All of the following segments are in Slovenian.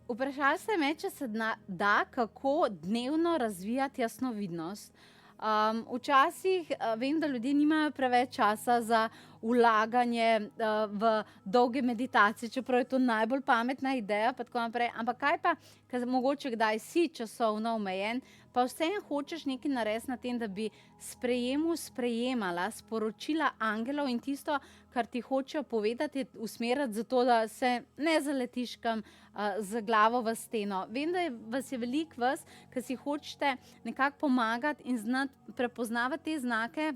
Vprašali ste me, če se da kako dnevno razvijati jasnovidnost. Včasih vem, da ljudje nimajo preveč časa za vlaganje v dolge meditacije, čeprav je to najbolj pametna ideja, pa tako naprej. Ampak kaj pa, ker mogoče kdaj si časovno omejen, pa vseeno hočeš nekaj narediti na tem, da bi sprejemala sporočila angelov in tisto, kar ti hočejo povedati, usmeriti zato, da se ne zaletiš kam z glavo v steno. Vem, da vas je veliko vas, ki si hočete nekako pomagati in znati prepoznavati te znake,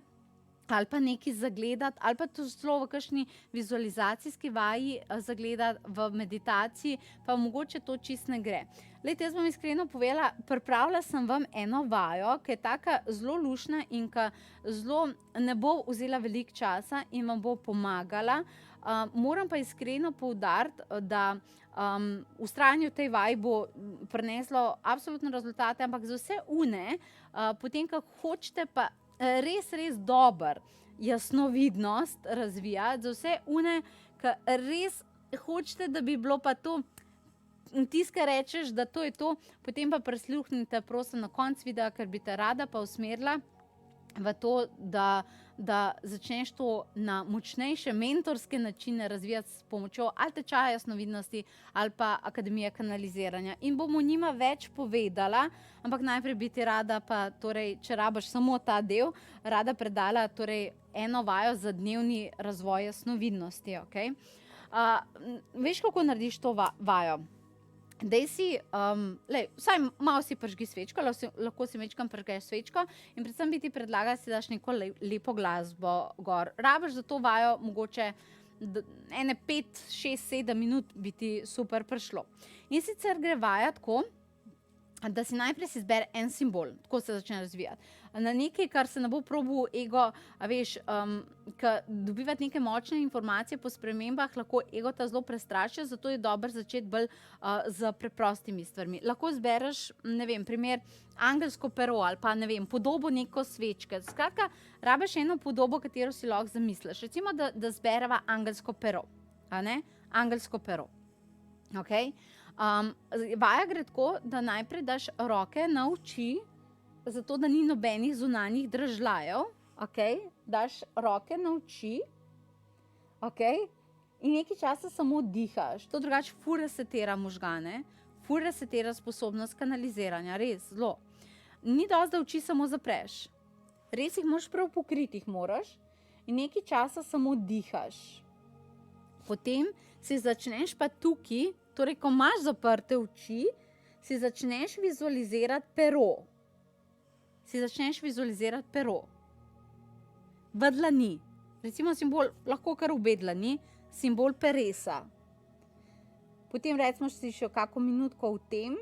ali pa nekaj zagledati, ali pa to zelo v kakšni vizualizacijski vaji zagledati, v meditaciji, pa mogoče to čist ne gre. Glejte, jaz bom iskreno povedala, pripravila sem vam eno vajo, ki je taka zelo luštna in ki zelo ne bo vzela veliko časa in vam bo pomagala. Moram pa iskreno poudariti, da vztrajanje v tej vaji bo prineslo absolutno rezultate, ampak za vse potem, ko hočete pa res dober jasnovidnost razvijati, za vse ki res hočete, da bi bilo pa to, tiskaj rečeš, da to je to, potem pa prisluhnite prosim na konc videa, ker bi te rada pa usmerila v to, da začneš to na močnejše mentorske načine razvijati s pomočjo ali tečaja jasnovidnosti ali pa akademije kanaliziranja. In bom o njima več povedala, ampak najprej bi ti rada pa, torej, če rabaš samo ta del, rada predala torej eno vajo za dnevni razvoj jasnovidnosti. Okay? Veš, kako narediš to vajo? Dej si, vsaj malo si prižgi svečko, lahko si večkrat prižgeš svečko in predvsem bi ti predlagala, si daš neko lepo glasbo gor. Rabiš za to vajo mogoče ene 5, 6, 7 minut bi ti super prišlo. In sicer gre vaja tako, da si najprej si izbere en simbol, tako se začne razvijati. Na nekaj, kar se ne bo probal ego, dobivati neke močne informacije po spremembah, lahko ego ta zelo prestraši, zato je dobro začeti bolj z preprostimi stvarmi. Lahko zbereš, ne vem, primer angelsko pero ali pa, ne vem, podobo neko svečke. Skratka, rabiš eno podobo, katero si lahko zamisliš. Recimo, da zbereva angelsko pero, a ne? Angelsko pero. Okay? Vaja gre tako, da najprej daš roke na oči, zato da ni nobenih zunanjih dražljajev, okay? Daš roke na oči, okay? In nekaj časa samo dihaš. To drugače ful resetira možgane, ful resetira sposobnost kanaliziranja, res, zelo. Ni dosti, da oči samo zapreš. Res jih moraš prav pokriti, jih moraš in nekaj časa samo dihaš. Potem si začneš pa tukaj, torej, ko imaš zaprte oči, si začneš vizualizirati pero. Si začneš vizualizirati pero. V dlani. Recimo simbol, lahko kar obe dlani, simbol peresa. Potem recimo si še kako minutko v tem,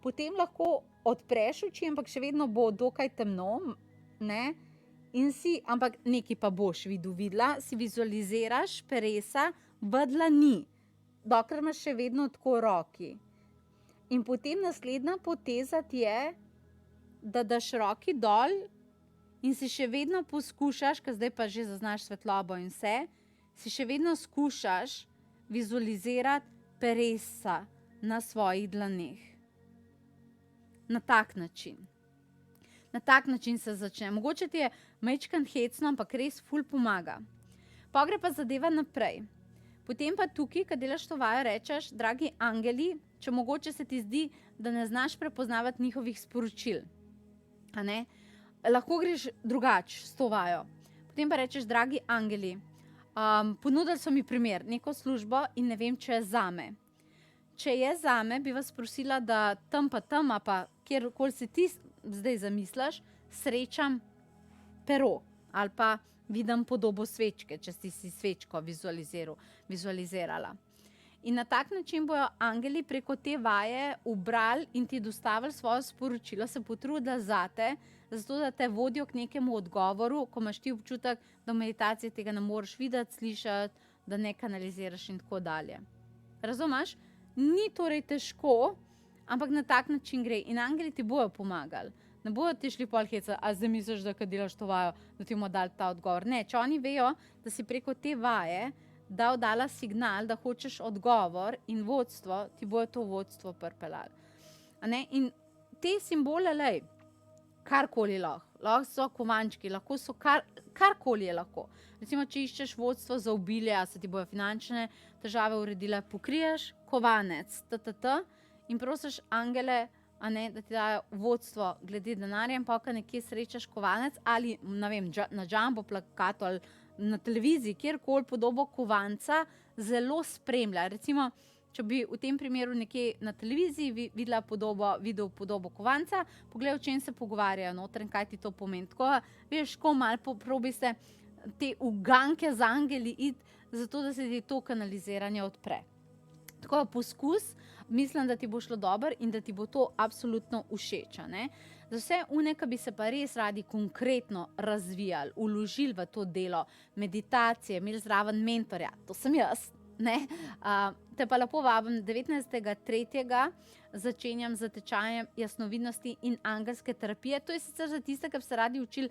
potem lahko odpreš oči, ampak še vedno bo dokaj temno, ne? In si, ampak nekaj pa boš videla, si vizualiziraš peresa v dlani. Dokler imaš še vedno tako v roki. In potem naslednja poteza ti je, da daš roki dol in si še vedno poskušaš, ker zdaj pa že zaznaš svetlobo in vse, si še vedno skušaš vizualizirati peresa na svojih dlaneh. Na tak način. Na tak način se začne. Mogoče ti je majčkeno hecno, ampak res ful pomaga. Pa gre pa zadeva naprej. Potem pa tukaj, ko delaš to vajo, rečeš, dragi angeli, če mogoče se ti zdi, da ne znaš prepoznavati njihovih sporočil. A ne? Lahko greš drugače s to vajo. Potem pa rečeš, dragi angeli, ponudili so mi primer, neko službo in ne vem, če je zame. Če je zame, bi vas prosila, da tam pa kjerkoli si ti zdaj zamisliš, srečam pero ali pa vidim podobo svečke, če si svečko vizualizirala. In na tak način bojo angeli preko te vaje ubrali in ti dostavili svoje sporočilo, se potrudili zate, zato da te vodijo k nekemu odgovoru, ko imaš ti občutek, da v meditaciji tega ne moreš videti, slišati, da ne kanaliziraš in tako dalje. Razumeš? Ni torej težko, ampak na tak način gre in angeli ti bojo pomagali. Ne bojo ti šli pol heca, a zdaj misliš, da kad delaš to vajo, da ti bomo dali ta odgovor. Ne, če oni vejo, da si preko te vaje dala signal, da hočeš odgovor in vodstvo, ti bojo to vodstvo pripeljali. In te simbole, karkoli lahko so kovančki, lahko so karkoli je lahko. Recimo, če iščeš vodstvo za obilje, a se ti bojo finančne težave uredile, pokriješ kovanec, in prosiš angele, da ti dajo vodstvo glede denarja, in pa nekje srečaš kovanec ali, ne vem, na jumbo plakatu ali na televiziji, kjerkoli podobo kovanca zelo spremlja. Recimo, če bi v tem primeru nekje na televiziji videl podobo kovanca, pogledaj, o čem se pogovarjajo noter in kaj ti to pomeni. Tako, veš, ko malo probi se te uganke z angeli iti, zato da se ti to kanaliziranje odpre. Tako, poskus, mislim, da ti bo šlo dobro in da ti bo to absolutno všeč. Za vse one, ki bi se pa res radi konkretno razvijali, vložili v to delo, meditacije, imeli zraven mentorja, to sem jaz, te pa lepo vabim, 19.3. začenjam z tečajem jasnovidnosti in angelske terapije. To je sicer za tiste, ki bi se radi učili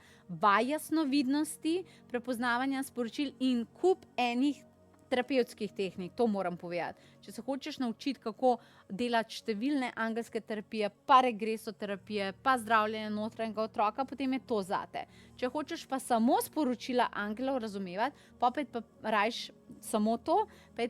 jasnovidnosti, prepoznavanja sporočil in kup enih terapevtskih tehnik, to moram povedati. Če se hočeš naučiti, kako delati številne angelske terapije, pa regresoterapije, pa zdravljenje notranjega otroka, potem je to zate. Če hočeš pa samo sporočila angelov razumevati, pa rajš samo to,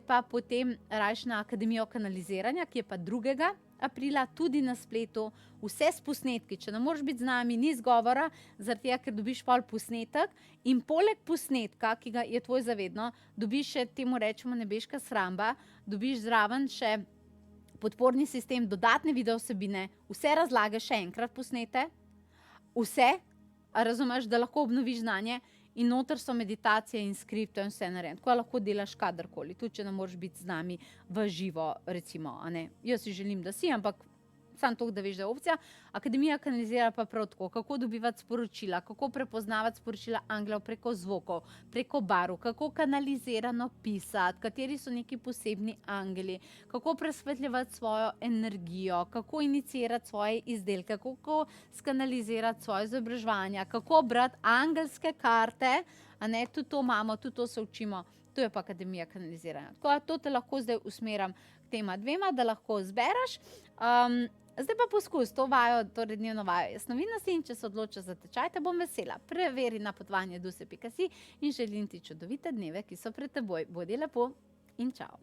pa potem rajš na Akademijo kanaliziranja, ki je pa 2. aprila, tudi na spletu, vse s posnetki. Če ne moreš biti z nami, ni izgovora, zaradi tega, ker dobiš pol posnetek in poleg posnetka, ki ga je tvoj zavedno, dobiš še, temu rečemo nebeška shramba, dobiš zraven še podporni sistem, dodatne videovsebine, vse razlage še enkrat posnete, vse, razumeš, da lahko obnoviš znanje, in noter so meditacije in skripto in vse narejeno. Tako lahko delaš kadarkoli, tudi če ne moreš biti z nami v živo, recimo. Jaz si želim, da si, ampak samo to, da veš, da je opcija. Akademija kanalizira pa prav tako, kako dobivati sporočila, kako prepoznavati sporočila angelov preko zvokov, preko barv, kako kanalizirano pisati, kateri so neki posebni angeli, kako presvetljevati svojo energijo, kako inicirati svoje izdelke, kako skanalizirati svoje izobraževanja, kako brati angelske karte, tudi to imamo, tudi to se učimo. To je pa Akademija kanaliziranja. Tako, to te lahko zdaj usmeram k tema 2, da lahko zbereš. Zdaj pa poskus to vajo, torej dnevno vajo jasnovidnosti, in če se odločiš za tečaj, te bom vesela. Preveri napotovanje duse.si in želim ti čudovite dneve, ki so pred teboj. Bodi lepo in čao.